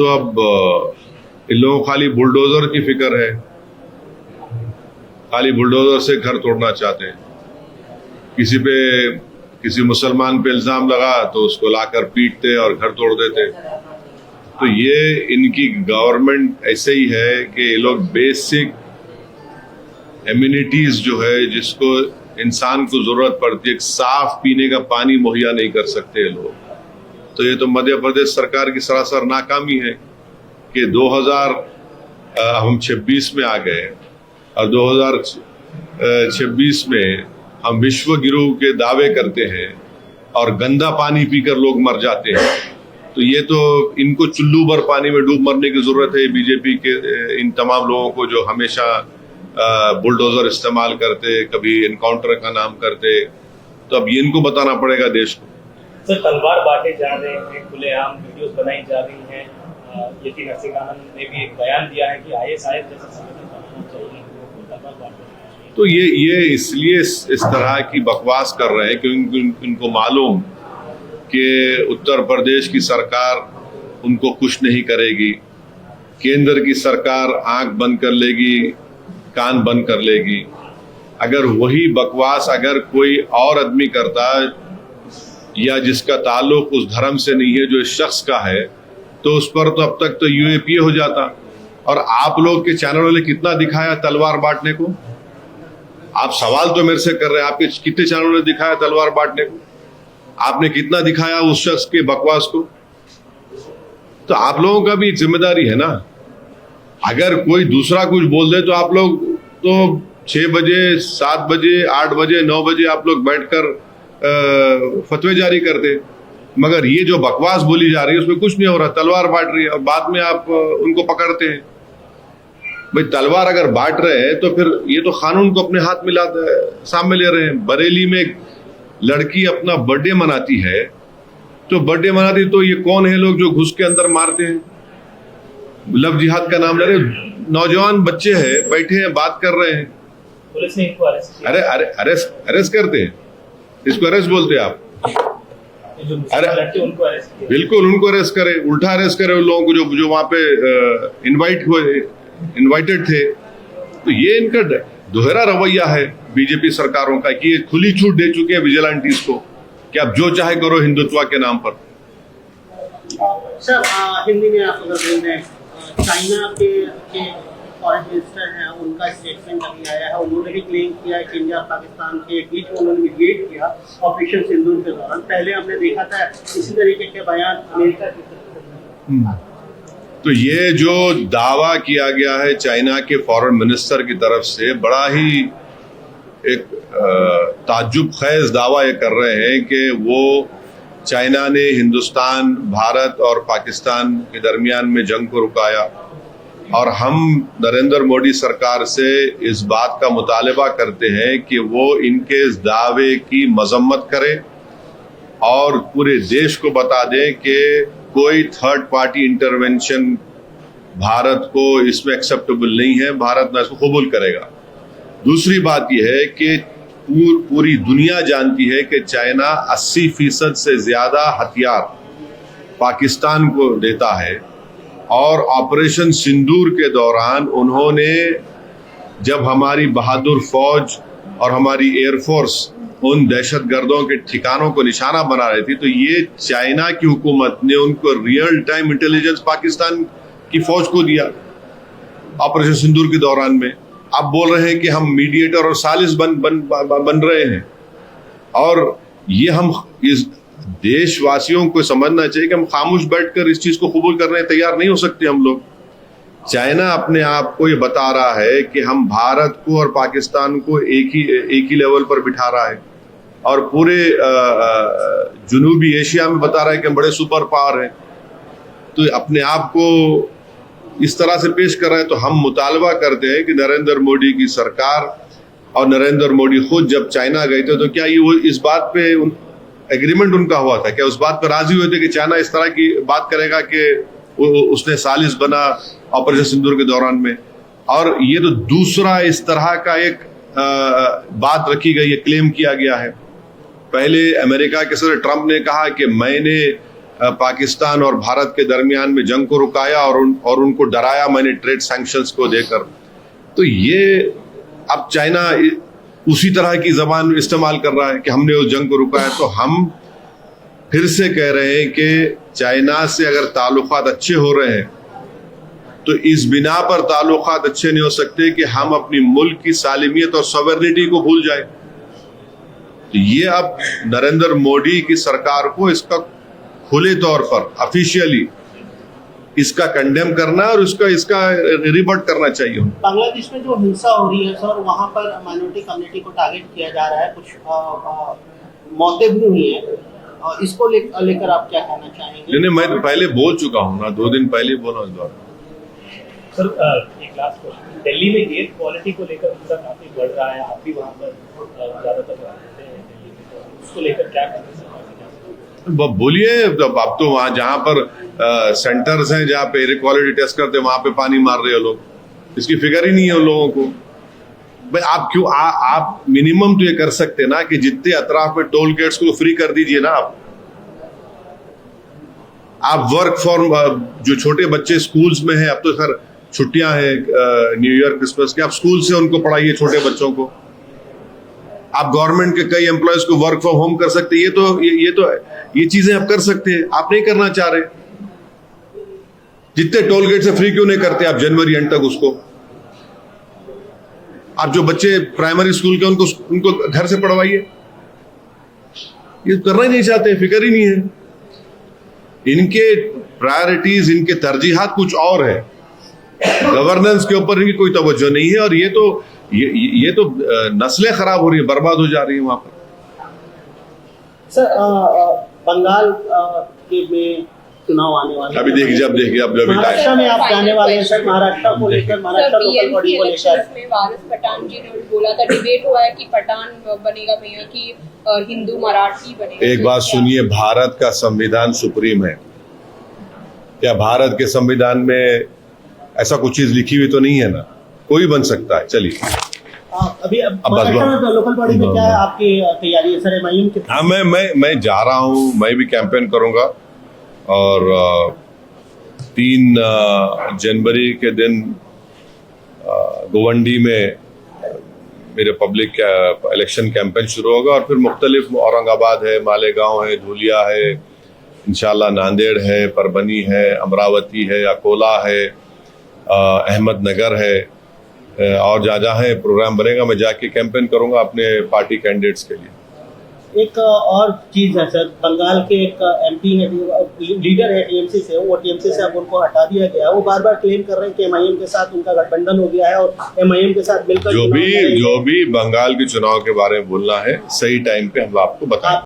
तो अब इन लोगों को खाली बुलडोजर की फिक्र है, खाली बुलडोजर से घर तोड़ना चाहते हैं। किसी मुसलमान पे इल्जाम लगा तो उसको लाकर पीटते और घर तोड़ देते। तो ये इनकी गवर्नमेंट ऐसे ही है कि ये लोग बेसिक एम्यूनिटीज जो है, जिसको इंसान को जरूरत पड़ती है, साफ पीने का पानी मुहैया नहीं कर सकते लोग। तो ये तो मध्य प्रदेश सरकार की सरासर नाकामी है कि 2026 में आ गए और 2026 में हम विश्व गुरु के दावे करते हैं और गंदा पानी पीकर लोग मर जाते हैं। तो ये तो इनको चुल्लू भर पानी में डूब मरने की जरूरत है बीजेपी के इन तमाम लोगों को, जो हमेशा बुलडोजर इस्तेमाल करते, कभी एनकाउंटर का नाम करते। तो अब ये इनको बताना पड़ेगा देश को। सर, तलवार बांटे जा रहे हैं, खुलेआम वीडियोस बनाई जा रही हैं। यति नरसिंहानंद ने भी एक बयान दिया है कि ISIS जैसा संगठन बनाना चाहिए, तलवार बांटे। तो ये इसलिए इस तरह की बकवास कर रहे हैं क्योंकि इनको मालूम कि उत्तर प्रदेश की सरकार उनको कुछ नहीं करेगी, केंद्र की सरकार आंख बंद कर लेगी, कान बंद कर लेगी। अगर वही बकवास अगर कोई और आदमी करता या जिसका ताल्लुक उस धर्म से नहीं है जो इस शख्स का है, तो उस पर तो अब तक तो UAPA हो जाता। और आप लोग के चैनल वाले कितना दिखाया तलवार बांटने को? आप सवाल तो मेरे से कर रहे हैं, आपके कितने चैनलों ने दिखाया तलवार बांटने को? आपने कितना दिखाया उस शख्स के बकवास को? तो आप लोगों का भी एक जिम्मेदारी है ना। अगर कोई दूसरा कुछ बोल दे तो आप लोग तो 6 बजे, 7 बजे, 8 बजे, 9 बजे आप लोग बैठकर फतवे जारी करते। मगर ये जो बकवास बोली जा रही है उसमें कुछ नहीं हो रहा, तलवार बांट रही है और बाद में आप उनको पकड़ते हैं। भाई तलवार अगर बांट रहे हैं तो फिर ये तो कानून को अपने हाथ में सामने ले रहे हैं। बरेली में एक लड़की अपना बर्थडे मनाती है, तो बर्थडे मनाती तो ये कौन है लोग जो घुस के अंदर मारते हैं, लव जिहाद का नाम ले रहे? नौजवान बच्चे हैं, बैठे हैं, बात कर रहे हैं, पुलिस ने इनको अरेस्ट किया। अरे अरेस्ट करते हैं, इसको अरेस्ट बोलते हैं आप? अरे उनको अरेस्ट किया, बिल्कुल उनको अरेस्ट करे, उल्टा अरेस्ट करे उन लोगों को जो वहां पे इनवाइटेड थे। तो ये इनका दोहरा रवैया है बीजेपी सरकारों का कि ये खुली छूट दे चुके हैं विजिलेंटीज को कि आप जो चाहे करो हिंदुत्व के नाम पर। सर, हिंदी में आप अगर बोल रहे हैं, चाइना के फॉरेन मिनिस्टर हैं, उनका स्टेटमेंट अभी आया है। उन्होंने भी क्लेम किया है कि इंडिया पाकिस्तान के बीच में उन्होंने मीडिएट किया ऑपरेशन सिंदूर के दौरान। पहले हमने देखा था इसी तरीके के बयान अमेरिका के। तो ये जो दावा किया गया है चाइना के फॉरेन मिनिस्टर की तरफ से, बड़ा ही एक ताज्जुब खेज दावा ये कर रहे हैं कि वो चाइना ने हिंदुस्तान, भारत और पाकिस्तान के दरमियान में जंग को रुकाया और हम नरेंद्र मोदी सरकार से इस बात का मुतालबा करते हैं कि वो इनके इस दावे की मजम्मत करे और पूरे देश को बता दें कि कोई थर्ड पार्टी इंटरवेंशन भारत को इसमें एक्सेप्टेबल नहीं है, भारत ना इसको कबूल करेगा। दूसरी बात यह है कि पूरी दुनिया जानती है कि चाइना 80% से ज्यादा हथियार पाकिस्तान को देता है और ऑपरेशन सिंदूर के दौरान उन्होंने, जब हमारी बहादुर फौज और हमारी एयरफोर्स उन दहशतगर्दों के ठिकानों को निशाना बना रही थी, तो ये चाइना की हुकूमत ने उनको रियल टाइम इंटेलिजेंस पाकिस्तान की फौज को दिया ऑपरेशन सिंदूर के दौरान में। आप बोल रहे हैं कि हम मीडिएटर और सालिस बन रहे हैं, और ये हम इस देशवासियों को समझना चाहिए कि हम खामोश बैठकर इस चीज को कबूल करने तैयार नहीं हो सकते हम लोग। चाइना अपने आप को ये बता रहा है कि हम भारत को और पाकिस्तान को एक ही लेवल पर बिठा रहा है और पूरे जनूबी एशिया में बता रहा है कि हम बड़े सुपर पावर हैं। तो अपने आप को इस तरह से पेश कर रहा है। तो हम मुतालबा करते हैं कि नरेंद्र मोदी की सरकार और नरेंद्र मोदी खुद जब चाइना गए थे तो क्या ये वो इस बात पे एग्रीमेंट उनका हुआ था, क्या उस बात पर राजी हुए थे कि चाइना इस तरह की बात करेगा कि उसने सालिस बना ऑपरेशन सिंदूर के दौरान में? और ये तो दूसरा इस तरह का एक बात रखी गई है, क्लेम किया गया है। पहले अमेरिका के सदर ट्रंप ने कहा कि मैंने पाकिस्तान और भारत के दरमियान में जंग को रुकाया और उनको डराया मैंने ट्रेड सैंक्शंस को देकर। तो ये अब चाइना उसी तरह की जबान इस्तेमाल कर रहा है कि हमने उस जंग को रुकाया। तो हम फिर से कह रहे हैं कि चाइना से अगर ताल्लुकात अच्छे हो रहे हैं तो इस बिना पर ताल्लुकात अच्छे नहीं हो सकते कि हम अपनी मुल्क की सालिमियत और सॉवरेनिटी को भूल जाएं। तो ये अब नरेंद्र मोदी की सरकार को इसका खुले तौर पर ऑफिशियली इसका कंडेम करना और इसका रिबर्ट करना चाहिए। बांग्लादेश में जो हिंसा हो रही है सर, वहाँ पर माइनॉरिटी कम्युनिटी को टारगेट किया जा रहा है, कुछ मौतें भी हुई हैं, इसको लेकर आप क्या कहना चाहेंगे? नहीं, मैं तो पहले बोल चुका हूँ ना, 2 दिन पहले बोला इस बार। सर एक लास्ट क्वेश्चन, दिल्ली में एयर क्वालिटी को लेकर हिंसा काफी बढ़ रहा है, आप भी वहाँ पर ज्यादातर रहते हैं दिल्ली में, तो उसको लेकर क्या कहना चाहिए? बोलिए। अब तो वहाँ जहाँ पर सेंटर्स हैं जहाँ पे एयर क्वालिटी टेस्ट करते हैं वहां पे पानी मार रहे हैं लोग, इसकी फिक्र ही नहीं है उन लोगों को। भाई आप क्यों आप मिनिमम तो ये कर सकते ना कि जितने अतराफ में टोल गेट्स को फ्री कर दीजिए ना। आप वर्क फॉर जो छोटे बच्चे स्कूल्स में हैं, अब तो सर छुट्टियां हैं न्यू ईयर क्रिसमस के, आप स्कूल से उनको पढ़ाइए छोटे बच्चों को। आप गवर्नमेंट के कई एम्प्लॉयज को वर्क फ्रॉम होम कर सकते हैं। ये चीजें आप कर सकते हैं, आप नहीं करना चाह रहे। जितने टोल गेट से फ्री क्यों नहीं करते आप जनवरी एंड तक उसको? आप जो बच्चे प्राइमरी स्कूल के उनको घर से पढ़वाइए। ये करना ही नहीं चाहते, फिक्र ही नहीं है। इनके प्रायोरिटीज, इनके तरजीहात कुछ और है, गवर्नेंस के ऊपर इनकी कोई तवज्जो नहीं है। और ये तो नस्लें खराब हो रही है, बर्बाद हो जा रही है वहां पर। सर बंगाल के में चुनाव आने वाले, अभी देखिए अब महाराष्ट्र में आप जाने वाले हैं सर, महाराष्ट्र को लेकर, महाराष्ट्र लोकल बॉडी को लेकर में वारिस पठान जी ने बोला था, डिबेट हुआ है कि पठान बनेगा मेयर की हिंदू मराठी बनेगा। एक बात सुनिए, भारत का संविधान सुप्रीम है। क्या भारत के संविधान में ऐसा कुछ चीज लिखी हुई तो नहीं है ना? कोई बन सकता है। चलिए अभी लोकल बॉडी में क्या है आपकी तैयारी है सर? एमआईएम के हाँ, मैं जा रहा हूँ, मैं भी कैंपेन करूंगा और 3 जनवरी के दिन गोवंडी में मेरे पब्लिक इलेक्शन कैंपेन शुरू होगा और फिर मुख्तलिफ औरंगाबाद है, मालेगांव है, धुलिया है, इंशाल्लाह नांदेड़ है, परभनी है, अमरावती है, अकोला है, अहमदनगर है और जहाँ है प्रोग्राम बनेगा मैं जाके कैंपेन करूंगा अपने पार्टी कैंडिडेट्स के लिए। एक और चीज है सर, बंगाल के एक एमपी है, लीडर है टीएमसी से, वो टीएमसी से अब उनको हटा दिया गया। वो बार बार क्लेम कर रहे हैं कि एमआईएम के साथ उनका गठबंधन हो गया है और एमआईएम के साथ मिलकर जो भी बंगाल के चुनाव के बारे में बोलना है सही टाइम पे हम आपको बताएं।